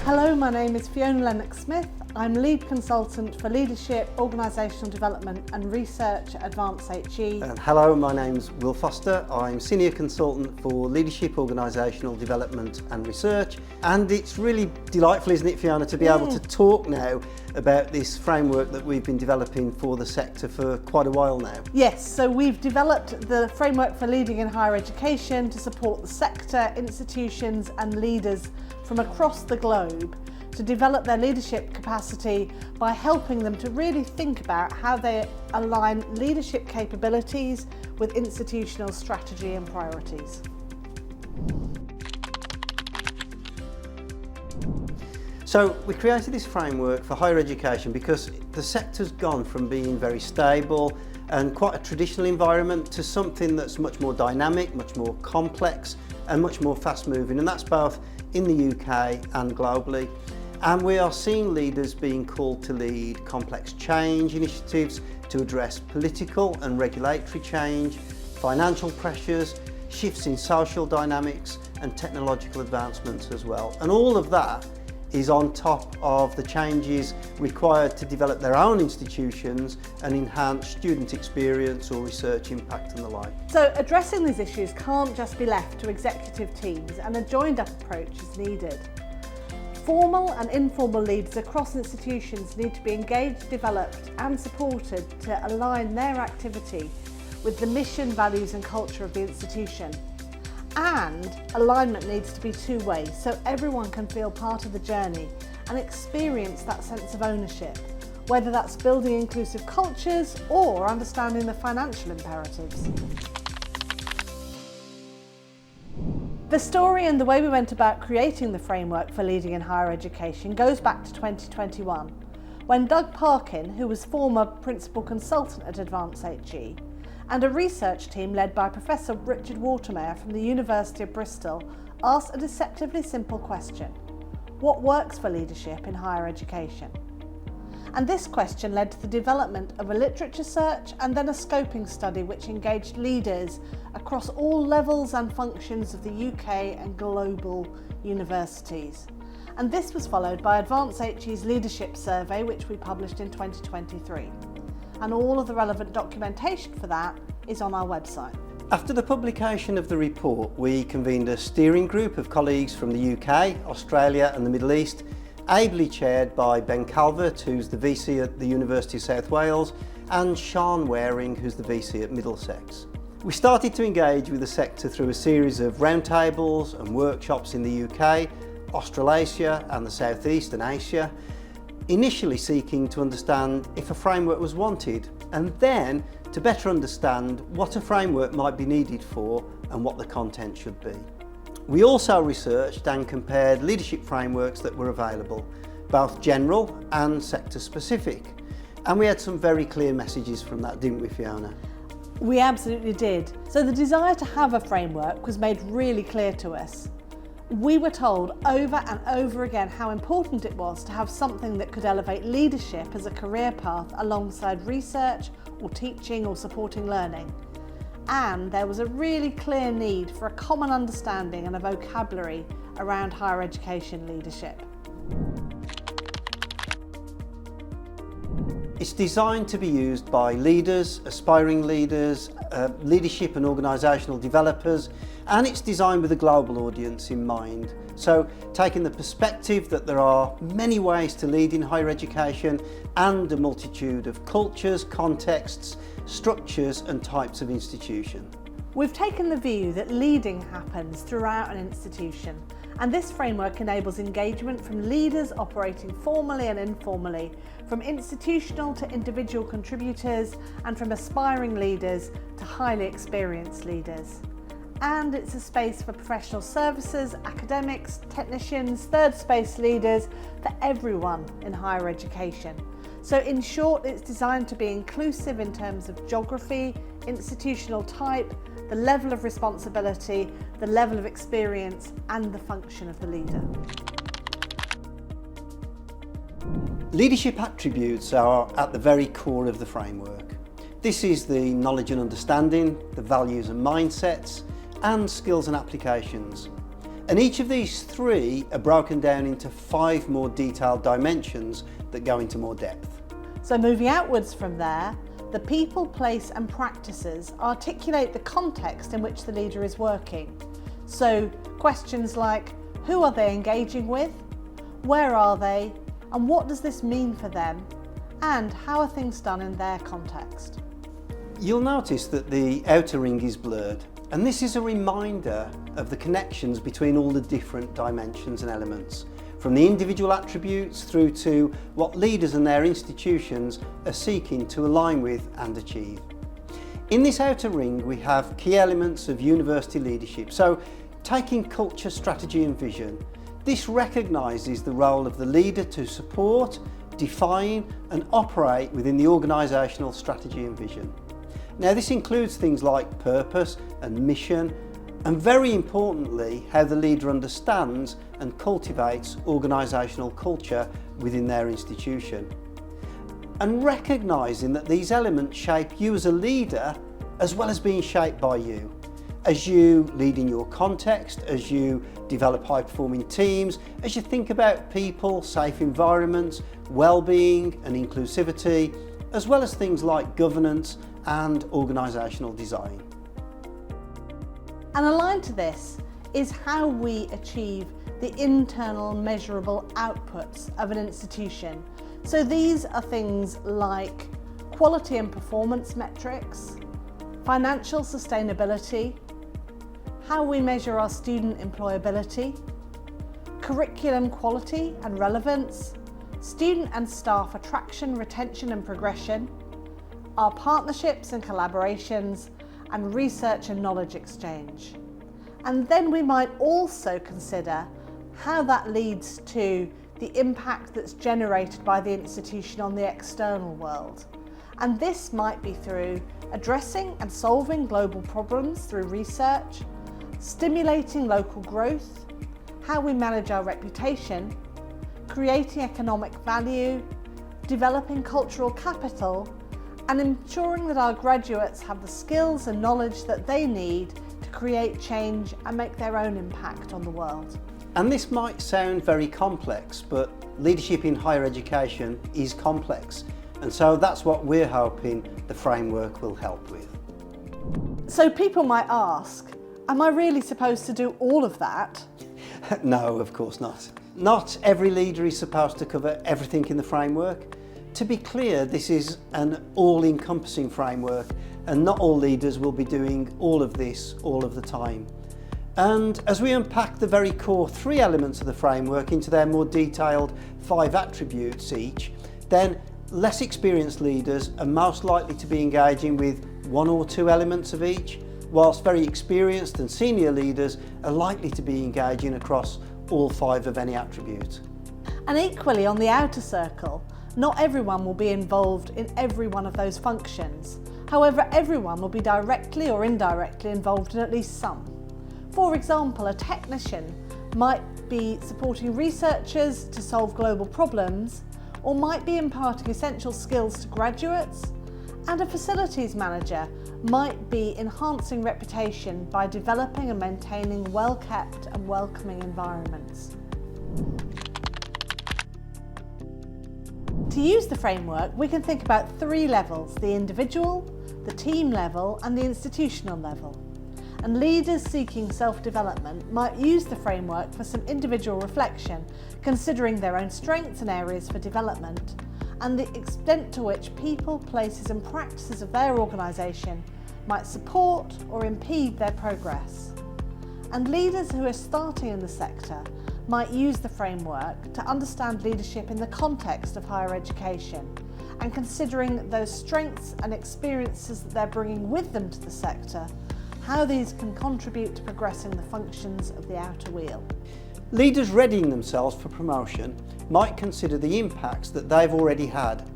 Hello, my name is Fiona Lennoxsmith. I'm Lead Consultant for Leadership, Organisational Development and Research at Advance HE. And hello, my name's Will Foster. I'm Senior Consultant for Leadership, Organisational Development and Research. And it's really delightful, isn't it, Fiona, to be able to talk now about this framework that we've been developing for the sector for quite a while now. Yes, so we've developed the framework for leading in higher education to support the sector, institutions and leaders from across the globe to develop their leadership capacity by helping them to really think about how they align leadership capabilities with institutional strategy and priorities. So we created this framework for higher education because the sector's gone from being very stable and quite a traditional environment to something that's much more dynamic, much more complex and much more fast moving, and that's both in the UK and globally. And we are seeing leaders being called to lead complex change initiatives to address political and regulatory change, financial pressures, shifts in social dynamics and technological advancements as well. And all of that is on top of the changes required to develop their own institutions and enhance student experience or research impact and the like. So addressing these issues can't just be left to executive teams, and a joined up approach is needed. Formal and informal leaders across institutions need to be engaged, developed and supported to align their activity with the mission, values and culture of the institution. And alignment needs to be two-way, so everyone can feel part of the journey and experience that sense of ownership, whether that's building inclusive cultures or understanding the financial imperatives. The story and the way we went about creating the framework for leading in higher education goes back to 2021, when Doug Parkin, who was former Principal Consultant at Advance HE, and a research team led by Professor Richard Watermeyer from the University of Bristol asked a deceptively simple question: what works for leadership in higher education? And this question led to the development of a literature search and then a scoping study which engaged leaders across all levels and functions of the UK and global universities. And this was followed by Advance HE's leadership survey, which we published in 2023. And all of the relevant documentation for that is on our website. After the publication of the report, we convened a steering group of colleagues from the UK, Australia and the Middle East, ably chaired by Ben Calvert, who's the VC at the University of South Wales, and Sean Waring, who's the VC at Middlesex. We started to engage with the sector through a series of roundtables and workshops in the UK, Australasia and the South East and Asia, initially seeking to understand if a framework was wanted, and then to better understand what a framework might be needed for and what the content should be. We also researched and compared leadership frameworks that were available, both general and sector specific. And we had some very clear messages from that, didn't we, Fiona? We absolutely did. So the desire to have a framework was made really clear to us. We were told over and over again how important it was to have something that could elevate leadership as a career path alongside research or teaching or supporting learning. And there was a really clear need for a common understanding and a vocabulary around higher education leadership. It's designed to be used by leaders, aspiring leaders, leadership and organisational developers, and it's designed with a global audience in mind. So taking the perspective that there are many ways to lead in higher education and a multitude of cultures, contexts, structures and types of institution. We've taken the view that leading happens throughout an institution, and this framework enables engagement from leaders operating formally and informally, from institutional to individual contributors, and from aspiring leaders to highly experienced leaders. And it's a space for professional services, academics, technicians, third space leaders, for everyone in higher education. So in short, it's designed to be inclusive in terms of geography, institutional type, the level of responsibility, the level of experience and the function of the leader. Leadership attributes are at the very core of the framework. This is the knowledge and understanding, the values and mindsets, and skills and applications. And each of these three are broken down into 5 more detailed dimensions that go into more depth. So moving outwards from there, the people, place and practices articulate the context in which the leader is working. So questions like, who are they engaging with? Where are they? And what does this mean for them? And how are things done in their context? You'll notice that the outer ring is blurred, and this is a reminder of the connections between all the different dimensions and elements, from the individual attributes through to what leaders and their institutions are seeking to align with and achieve. In this outer ring we have key elements of university leadership, so taking culture, strategy and vision. This recognises the role of the leader to support, define and operate within the organisational strategy and vision. Now this includes things like purpose and mission, and very importantly how the leader understands and cultivates organisational culture within their institution. And recognising that these elements shape you as a leader as well as being shaped by you. As you lead in your context, as you develop high-performing teams, as you think about people, safe environments, well-being and inclusivity, as well as things like governance and organisational design. And aligned to this is how we achieve the internal measurable outputs of an institution. So these are things like quality and performance metrics, financial sustainability, how we measure our student employability, curriculum quality and relevance, student and staff attraction, retention and progression, our partnerships and collaborations, and research and knowledge exchange. And then we might also consider how that leads to the impact that's generated by the institution on the external world. And this might be through addressing and solving global problems through research, stimulating local growth, how we manage our reputation, creating economic value, developing cultural capital, and ensuring that our graduates have the skills and knowledge that they need to create change and make their own impact on the world. And this might sound very complex, but leadership in higher education is complex. And so that's what we're hoping the framework will help with. So people might ask, am I really supposed to do all of that? No, of course not. Not every leader is supposed to cover everything in the framework. To be clear, this is an all-encompassing framework and not all leaders will be doing all of this all of the time. And as we unpack the very core 3 elements of the framework into their more detailed 5 attributes each, then less experienced leaders are most likely to be engaging with 1 or 2 elements of each, whilst very experienced and senior leaders are likely to be engaging across all 5 of any attribute. And equally on the outer circle, not everyone will be involved in every one of those functions. However, everyone will be directly or indirectly involved in at least some. For example, a technician might be supporting researchers to solve global problems, or might be imparting essential skills to graduates, and a facilities manager might be enhancing reputation by developing and maintaining well-kept and welcoming environments. To use the framework, we can think about 3 levels: the individual, the team level and the institutional level. And leaders seeking self-development might use the framework for some individual reflection, considering their own strengths and areas for development, and the extent to which people, places and practices of their organisation might support or impede their progress. And leaders who are starting in the sector might use the framework to understand leadership in the context of higher education, and considering those strengths and experiences that they're bringing with them to the sector, how these can contribute to progressing the functions of the outer wheel. Leaders readying themselves for promotion might consider the impacts that they've already had,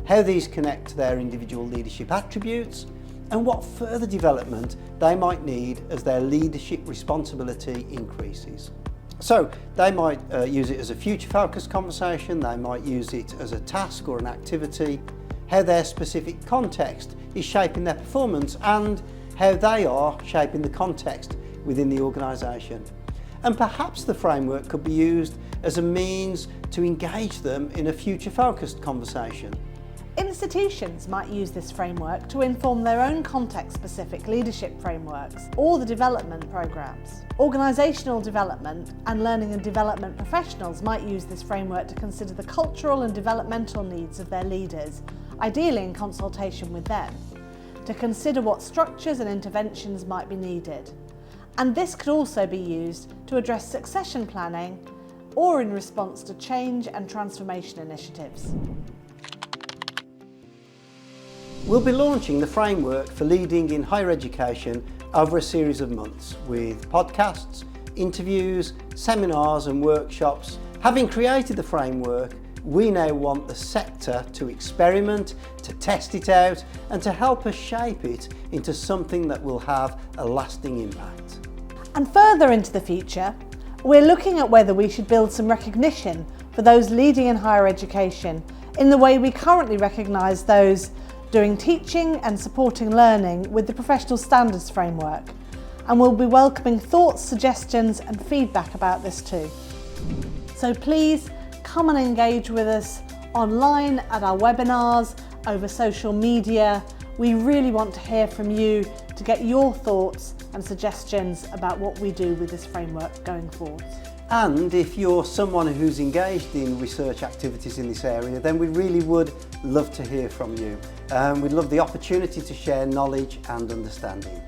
how these connect to their individual leadership attributes, and what further development they might need as their leadership responsibility increases. So they might use it as a future-focused conversation, they might use it as a task or an activity, how their specific context is shaping their performance and how they are shaping the context within the organisation. and perhaps the framework could be used as a means to engage them in a future-focused conversation. Institutions might use this framework to inform their own context-specific leadership frameworks or the development programs. Organisational development and learning and development professionals might use this framework to consider the cultural and developmental needs of their leaders, ideally in consultation with them, to consider what structures and interventions might be needed. And this could also be used to address succession planning or in response to change and transformation initiatives. We'll be launching the framework for leading in higher education over a series of months with podcasts, interviews, seminars and workshops. Having created the framework, we now want the sector to experiment, to test it out and to help us shape it into something that will have a lasting impact. And further into the future, we're looking at whether we should build some recognition for those leading in higher education in the way we currently recognise those doing teaching and supporting learning with the Professional Standards Framework, and we'll be welcoming thoughts, suggestions and feedback about this too. So please come and engage with us online at our webinars, over social media. We really want to hear from you to get your thoughts and suggestions about what we do with this framework going forward. And if you're someone who's engaged in research activities in this area, then we really would love to hear from you. We'd love the opportunity to share knowledge and understanding.